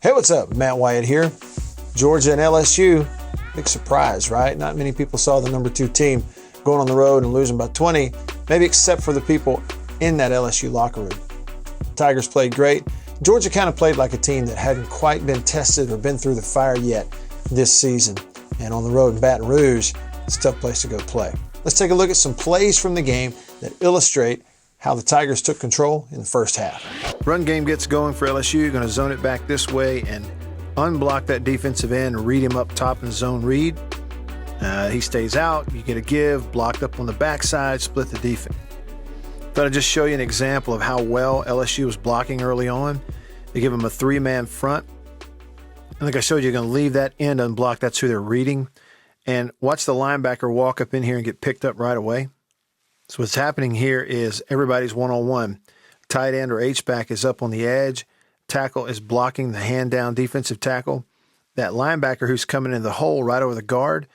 Hey, what's up? Matt Wyatt here. Georgia and LSU, big surprise, right? Not many people saw the number 2 team going on the road and losing by 20, maybe except for the people in that LSU locker room. Tigers played great. Georgia kind of played like a team that hadn't quite been tested or been through the fire yet this season. And on the road in Baton Rouge, it's a tough place to go play. Let's take a look at some plays from the game that illustrate how the Tigers took control in the first half. Run game gets going for LSU. Going to zone it back this way and unblock that defensive end, read him up top in zone read. He stays out. You get a give, blocked up on the backside, split the defense. Thought I'd just show you an example of how well LSU was blocking early on. They give him a 3-man front. And like I showed you, you're going to leave that end unblocked. That's who they're reading. And watch the linebacker walk up in here and get picked up right away. So what's happening here is everybody's one-on-one. Tight end or H-back is up on the edge. Tackle is blocking the hand-down defensive tackle. That linebacker who's coming in the hole right over the guard,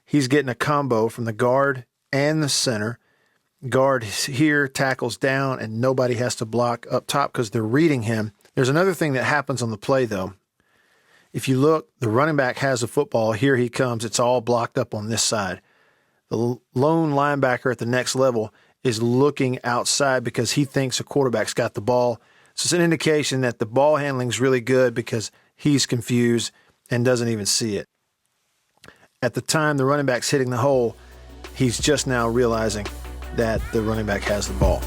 he's getting a combo from the guard and the center. Guard here, tackles down, and nobody has to block up top because they're reading him. There's another thing that happens on the play, though. If you look, the running back has the football. Here he comes. It's all blocked up on this side. The lone linebacker at the next level is looking outside because he thinks a quarterback's got the ball. So it's an indication that the ball handling is really good because he's confused and doesn't even see it. At the time the running back's hitting the hole, he's just now realizing that the running back has the ball.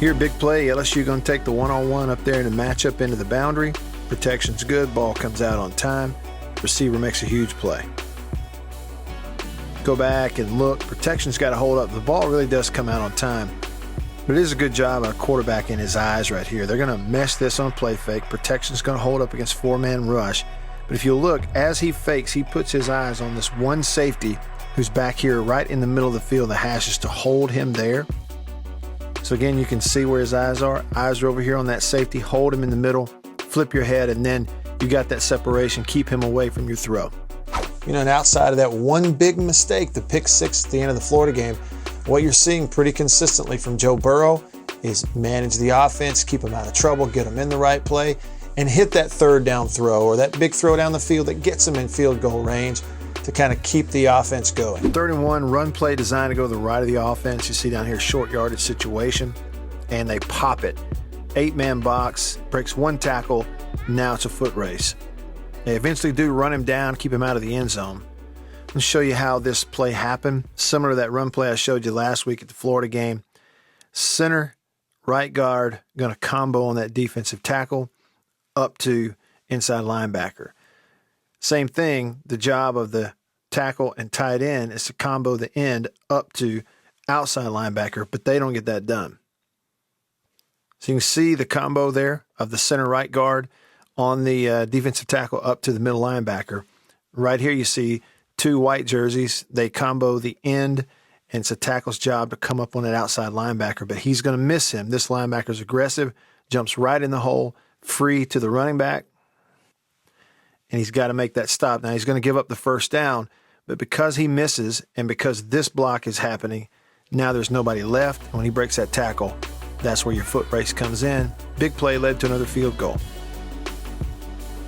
Here, big play. LSU going to take the one-on-one up there in the matchup into the boundary. Protection's good. Ball comes out on time. Receiver makes a huge play. Go back and look. Protection's got to hold up. The ball really does come out on time. But it is a good job of a quarterback in his eyes right here. They're going to mesh this on play fake. Protection's going to hold up against 4-man rush. But if you look, as he fakes, he puts his eyes on this one safety who's back here right in the middle of the field. The hash is to hold him there. So again, you can see where his eyes are. Eyes are over here on that safety. Hold him in the middle. Flip your head, and then you got that separation. Keep him away from your throw. You know, and outside of that one big mistake, the pick 6 at the end of the Florida game, what you're seeing pretty consistently from Joe Burrow is manage the offense, keep them out of trouble, get them in the right play, and hit that third down throw or that big throw down the field that gets them in field goal range to kind of keep the offense going. 3rd and 1, run play designed to go to the right of the offense. You see down here, short yardage situation, and they pop it. 8-man box, breaks 1 tackle, now it's a foot race. They eventually do run him down, keep him out of the end zone. I'll show you how this play happened. Similar to that run play I showed you last week at the Florida game. Center, right guard, going to combo on that defensive tackle up to inside linebacker. Same thing, the job of the tackle and tight end is to combo the end up to outside linebacker, but they don't get that done. So you can see the combo there of the center right guard on the defensive tackle up to the middle linebacker. Right here you see 2 white jerseys. They combo the end, and it's a tackle's job to come up on that outside linebacker, but he's going to miss him. This linebacker's aggressive, jumps right in the hole, free to the running back, and he's got to make that stop. Now he's going to give up the first down, but because he misses and because this block is happening, now there's nobody left. And when he breaks that tackle, that's where your foot race comes in. Big play led to another field goal.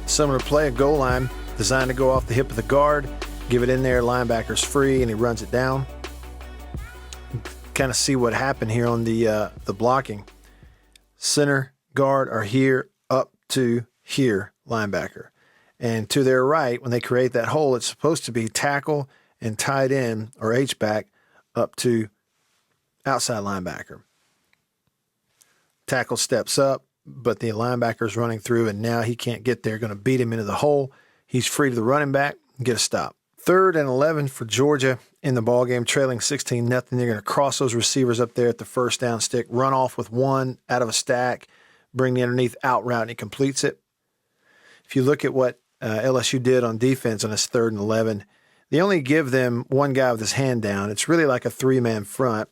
Similar play, a goal line designed to go off the hip of the guard, give it in there, linebacker's free, and he runs it down. Kind of see what happened here on the blocking. Center, guard are here up to here, linebacker. And to their right, when they create that hole, it's supposed to be tackle and tight end or H-back up to outside linebacker. Tackle steps up, but the linebacker's running through, and now he can't get there. Going to beat him into the hole. He's free to the running back and get a stop. 3rd and 11 for Georgia in the ballgame, trailing 16-0. They're going to cross those receivers up there at the first down stick, run off with 1 out of a stack, bring the underneath out route, and he completes it. If you look at what LSU did on defense on this 3rd and 11, they only give them 1 guy with his hand down. It's really like a 3-man front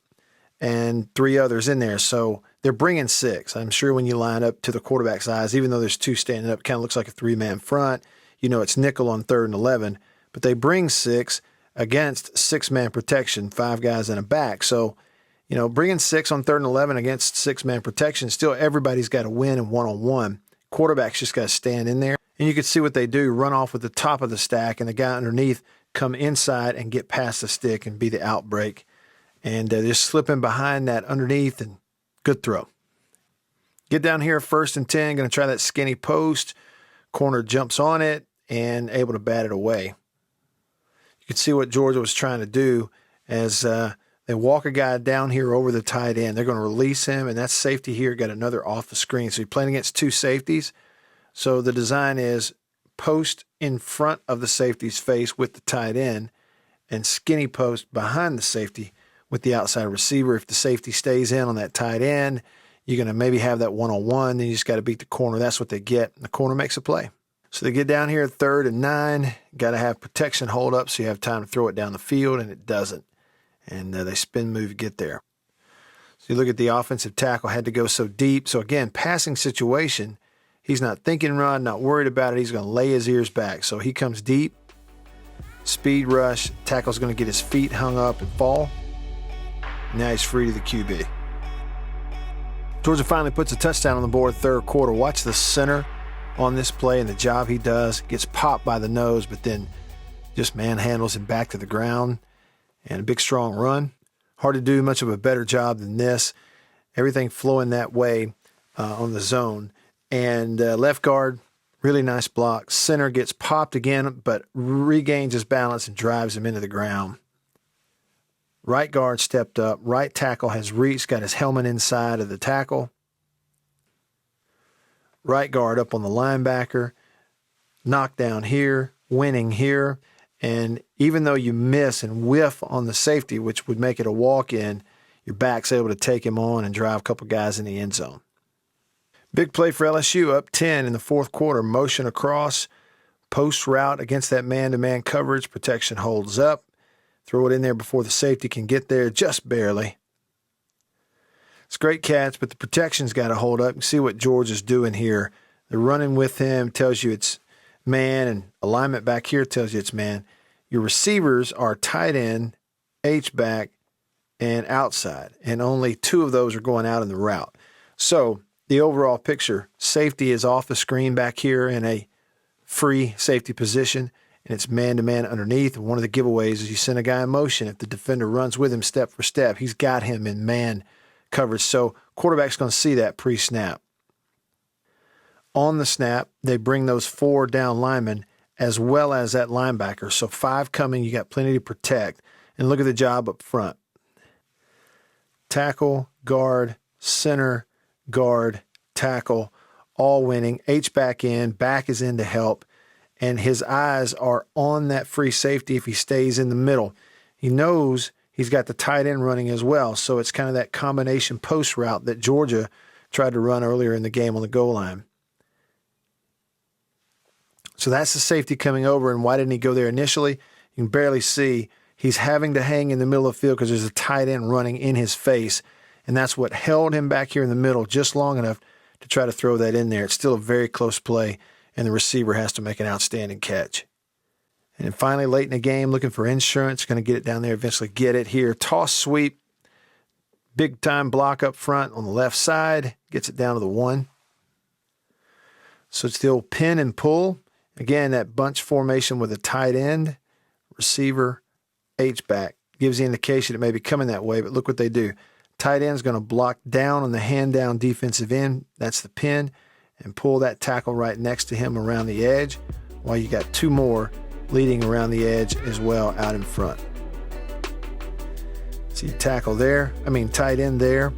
and 3 others in there. So they're bringing 6. I'm sure when you line up to the quarterback's eyes, even though there's 2 standing up, it kind of looks like a 3-man front. You know it's nickel on 3rd and 11, but they bring 6 against 6-man protection, 5 guys in a back. So, you know, bringing 6 on 3rd and 11 against 6-man protection, still everybody's got to win in one-on-one quarterback's just got to stand in there. And you can see what they do, run off with the top of the stack, and the guy underneath come inside and get past the stick and be the outbreak. And just slip in behind that underneath, and good throw. Get down here, 1st and 10, going to try that skinny post. Corner jumps on it and able to bat it away. You can see what Georgia was trying to do as they walk a guy down here over the tight end. They're going to release him, and that safety here got another off the screen. So you're playing against 2 safeties. So the design is post in front of the safety's face with the tight end, and skinny post behind the safety with the outside receiver. If the safety stays in on that tight end, you're going to maybe have that one-on-one. Then you just got to beat the corner. That's what they get. The corner makes a play. So they get down here 3rd and 9. Got to have protection hold up so you have time to throw it down the field, and it doesn't. And they spin move to get there. So you look at the offensive tackle, had to go so deep. So again, passing situation, he's not thinking run, not worried about it. He's going to lay his ears back. So he comes deep, speed rush, tackle's going to get his feet hung up and fall. Now he's free to the QB. Georgia finally puts a touchdown on the board 3rd quarter. Watch the center on this play and the job he does. Gets popped by the nose, but then just manhandles him back to the ground. And a big, strong run. Hard to do much of a better job than this. Everything flowing that way on the zone. And left guard, really nice block. Center gets popped again, but regains his balance and drives him into the ground. Right guard stepped up. Right tackle has reached, got his helmet inside of the tackle. Right guard up on the linebacker. Knockdown here, winning here. And even though you miss and whiff on the safety, which would make it a walk-in, your back's able to take him on and drive a couple guys in the end zone. Big play for LSU, up 10 in the 4th quarter. Motion across, post route against that man-to-man coverage. Protection holds up. Throw it in there before the safety can get there, just barely. It's a great catch, but the protection's got to hold up. You can see what George is doing here. They're running with him, tells you it's man, and alignment back here tells you it's man. Your receivers are tight end, H-back, and outside, and only 2 of those are going out in the route. So the overall picture, safety is off the screen back here in a free safety position, and it's man-to-man underneath. And one of the giveaways is you send a guy in motion. If the defender runs with him step for step, he's got him in man coverage. So quarterback's going to see that pre-snap. On the snap, they bring those 4 down linemen as well as that linebacker. So 5 coming, you got plenty to protect. And look at the job up front. Tackle, guard, center, guard, tackle, all winning. H-back in, back is in to help. And his eyes are on that free safety if he stays in the middle. He knows he's got the tight end running as well. So it's kind of that combination post route that Georgia tried to run earlier in the game on the goal line. So that's the safety coming over, and why didn't he go there initially? You can barely see. He's having to hang in the middle of the field because there's a tight end running in his face, and that's what held him back here in the middle just long enough to try to throw that in there. It's still a very close play, and the receiver has to make an outstanding catch. And then finally, late in the game, looking for insurance, going to get it down there, eventually get it here. Toss sweep, big-time block up front on the left side, gets it down to the 1. So it's the old pin and pull. Again, that bunch formation with a tight end, receiver, H-back. Gives the indication it may be coming that way, but look what they do. Tight end's going to block down on the hand-down defensive end. That's the pin. And pull that tackle right next to him around the edge, while you got 2 more leading around the edge as well out in front. See tackle there. Tight end there.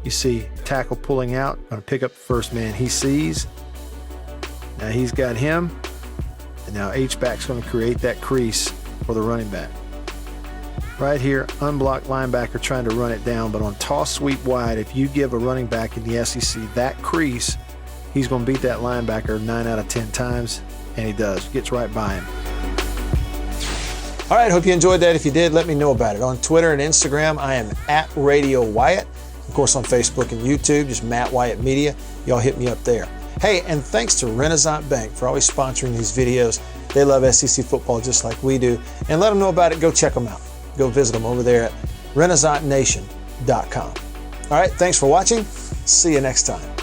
You see tackle pulling out. Going to pick up the first man he sees. Now he's got him. And now H-back's going to create that crease for the running back. Right here, unblocked linebacker trying to run it down, but on toss sweep wide, if you give a running back in the SEC that crease, he's going to beat that linebacker 9 out of 10 times, and he does. Gets right by him. All right, hope you enjoyed that. If you did, let me know about it. On Twitter and Instagram, I am at Radio Wyatt. Of course, on Facebook and YouTube, just Matt Wyatt Media. Y'all hit me up there. Hey, and thanks to Renaissance Bank for always sponsoring these videos. They love SEC football just like we do. And let them know about it. Go check them out. Go visit them over there at renaissancenation.com. All right, thanks for watching. See you next time.